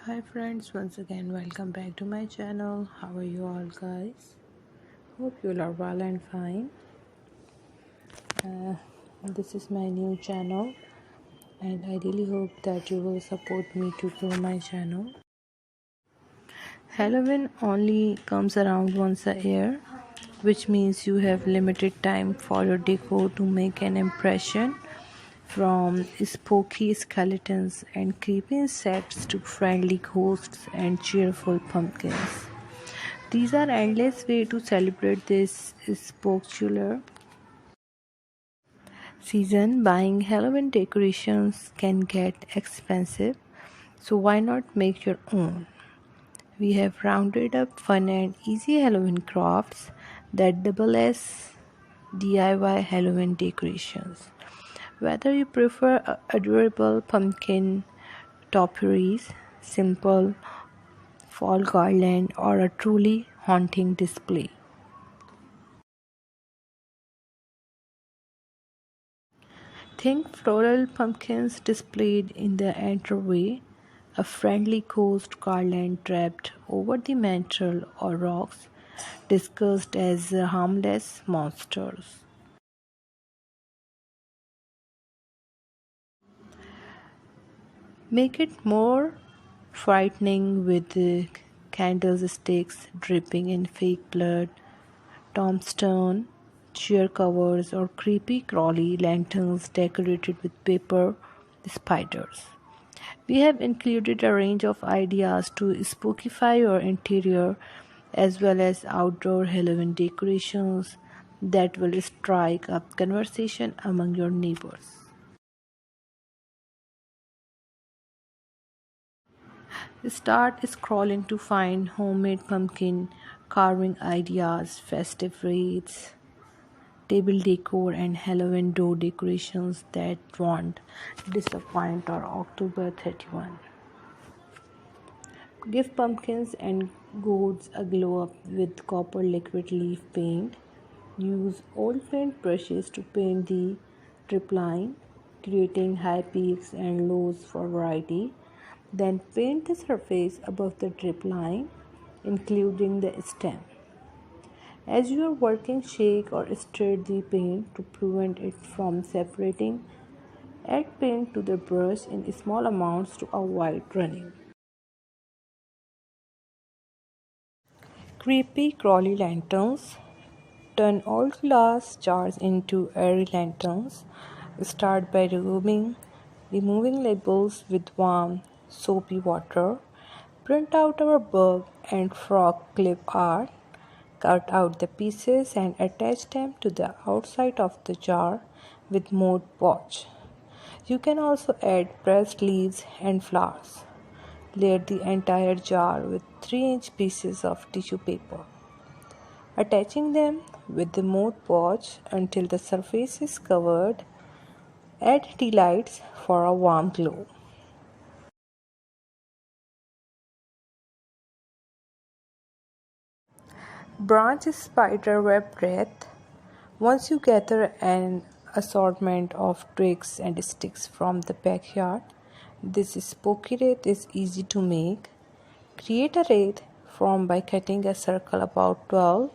Hi friends, once again welcome back to my channel. How are you all guys? Hope you all are well and fine. Uh, this is my new channel and I really hope that you will support me to grow my channel. Halloween only comes around once a year, which means you have limited time for your decor to make an impression. From spooky skeletons and creepy insects to friendly ghosts and cheerful pumpkins. These are endless way to celebrate this spectacular season. Buying Halloween decorations can get expensive, so why not make your own? We have rounded up fun and easy Halloween crafts that double as DIY Halloween decorations. Whether you prefer adorable pumpkin topiaries, simple fall garland, or a truly haunting display. Think floral pumpkins displayed in the entryway, a friendly ghost garland draped over the mantel, or rocks discussed as harmless monsters. Make it more frightening with candlesticks dripping in fake blood, tombstone, chair covers, or creepy crawly lanterns decorated with paper spiders. We have included a range of ideas to spookify your interior as well as outdoor Halloween decorations that will strike up conversation among your neighbors. Start scrolling to find homemade pumpkin carving ideas, festive wreaths, table decor, and Halloween door decorations that won't disappoint on October 31. Give pumpkins and gourds a glow up with copper liquid leaf paint. Use old paint brushes to paint the drip line, creating high peaks and lows for variety. Then paint the surface above the drip line, including the stem. As you are working, shake or stir the paint to prevent it from separating. Add paint to the brush in small amounts to avoid running. Creepy crawly lanterns. Turn old glass jars into airy lanterns. Start by removing labels with warm, soapy water. Print out our bug and frog clip art. Cut out the pieces and attach them to the outside of the jar with Mod Podge. You can also add pressed leaves and flowers. Layer the entire jar with 3-inch pieces of tissue paper, attaching them with the Mod Podge until the surface is covered. Add tea lights for a warm glow. Branch spider web wreath. Once you gather an assortment of twigs and sticks from the backyard, this spooky wreath is easy to make. Create a wreath formed by cutting a circle about 12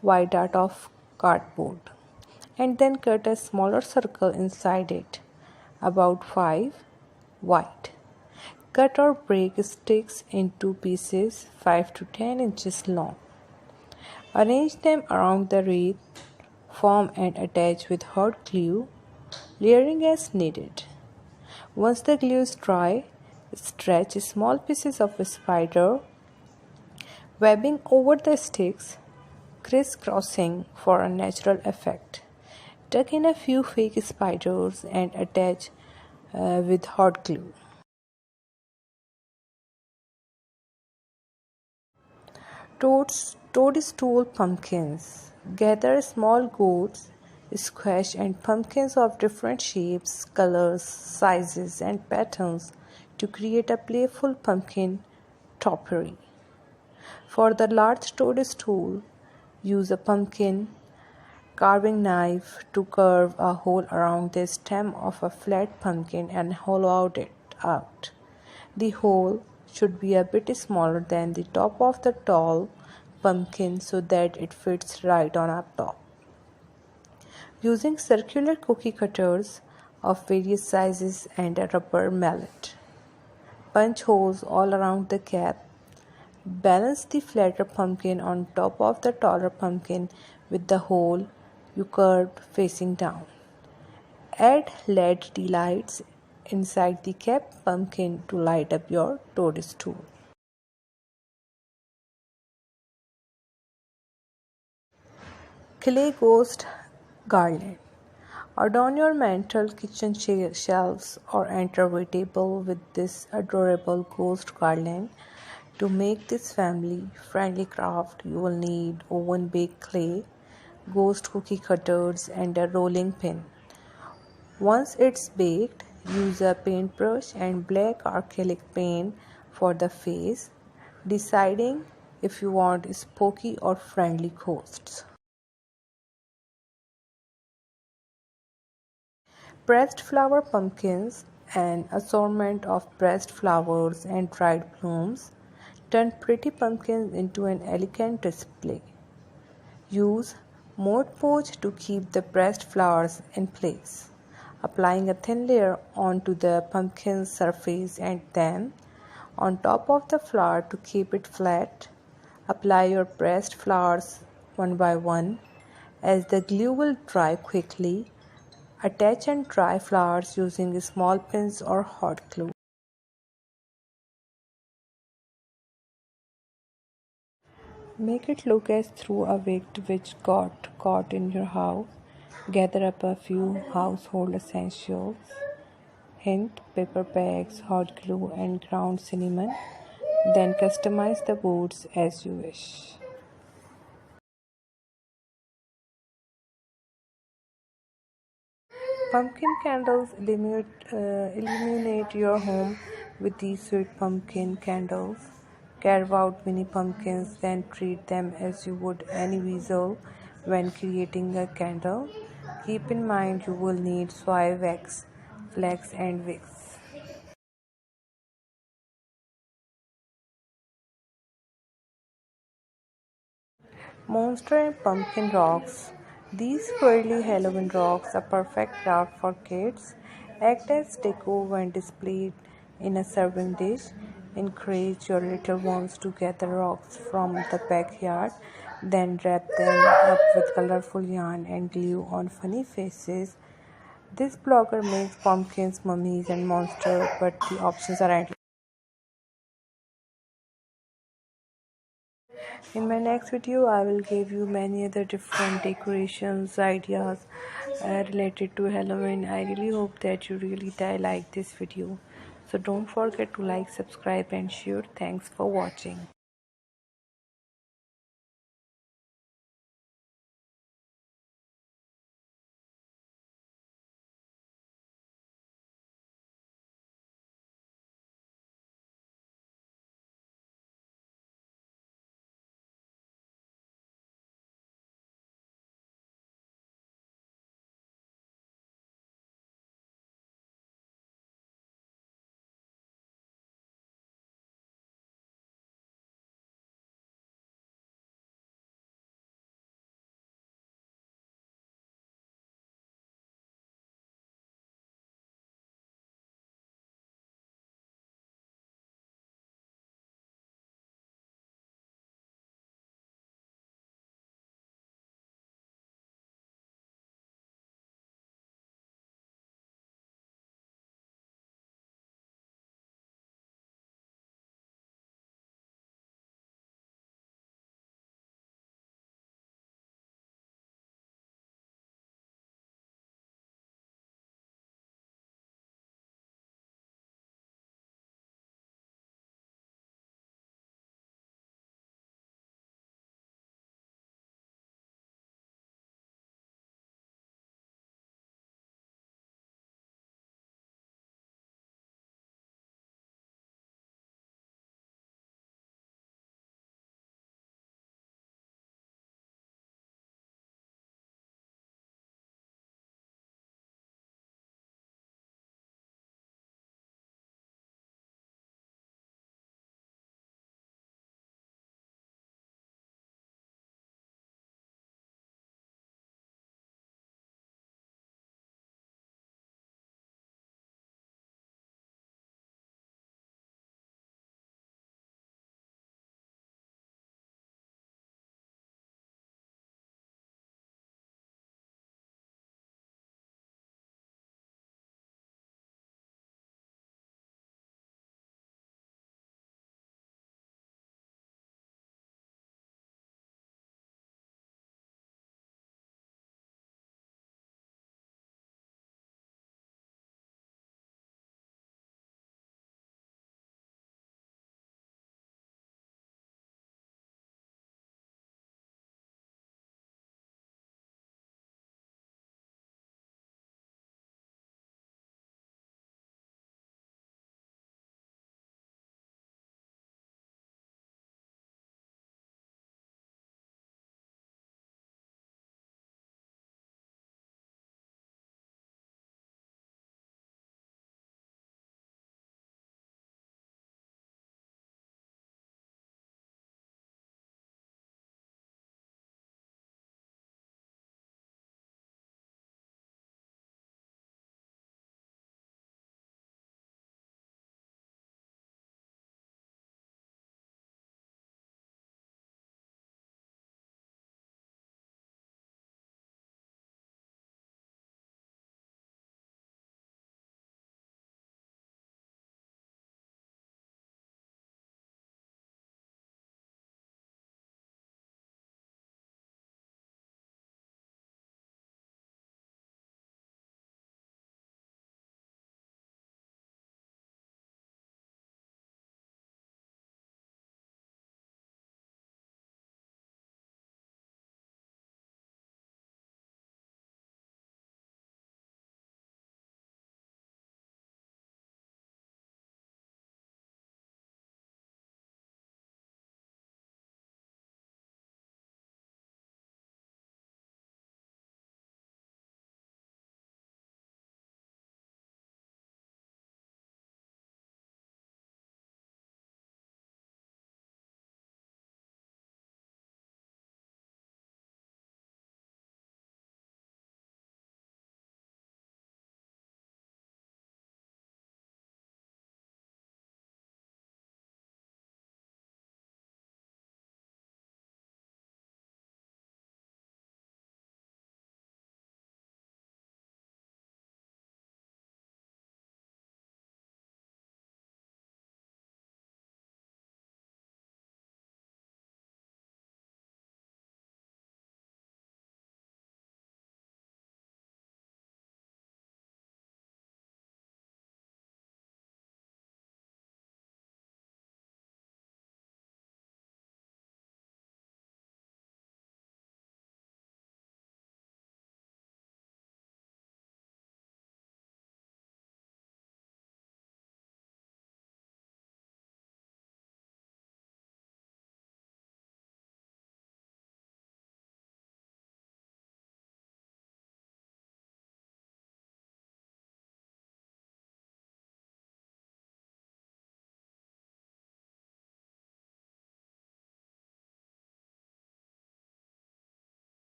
wide out of cardboard and then cut a smaller circle inside it, about 5 wide. Cut or break sticks into pieces 5 to 10 inches long. Arrange them around the wreath, form and attach with hot glue, layering as needed. Once the glue is dry, stretch small pieces of spider webbing over the sticks, crisscrossing for a natural effect. Tuck in a few fake spiders and attach with hot glue. Toadstool pumpkins. Gather small gourds, squash, and pumpkins of different shapes, colors, sizes, and patterns to create a playful pumpkin topiary. For the large toadstool, use a pumpkin carving knife to carve a hole around the stem of a flat pumpkin and hollow it out. The hole should be a bit smaller than the top of the tall pumpkin so that it fits right on up top. Using circular cookie cutters of various sizes and a rubber mallet, punch holes all around the cap. Balance the flatter pumpkin on top of the taller pumpkin with the hole you curved facing down. Add LED lights inside the cap pumpkin to light up your toadstool. Clay ghost garland. Adorn your mantel, kitchen shelves, or entryway table with this adorable ghost garland. To make this family-friendly craft, you will need oven-baked clay, ghost cookie cutters, and a rolling pin. Once it's baked, use a paintbrush and black acrylic paint for the face, deciding if you want spooky or friendly ghosts. Pressed flower pumpkins, an assortment of pressed flowers and dried blooms, turn pretty pumpkins into an elegant display. Use Mod Podge to keep the pressed flowers in place, applying a thin layer onto the pumpkin's surface and then on top of the flower to keep it flat. Apply your pressed flowers one by one as the glue will dry quickly. Attach and dry flowers using small pins or hot glue. Make it look as through a wig which got caught in your house. Gather up a few household essentials. Hint: paper bags, hot glue, and ground cinnamon. Then customize the boots as you wish. Pumpkin candles illuminate your home with these sweet pumpkin candles. Carve out mini pumpkins, then treat them as you would any visual when creating a candle. Keep in mind you will need soy wax, flax, and wicks. Monster and pumpkin rocks. These quirky Halloween rocks are perfect craft for kids. Act as decor when displayed in a serving dish. Encourage your little ones to gather rocks from the backyard, then wrap them up with colorful yarn and glue on funny faces. This blogger makes pumpkins, mummies, and monsters, but the options are endless. In my next video, I will give you many other different decorations ideas related to Halloween. I really hope that you really like this video. So don't forget to like, subscribe, and share. Thanks for watching.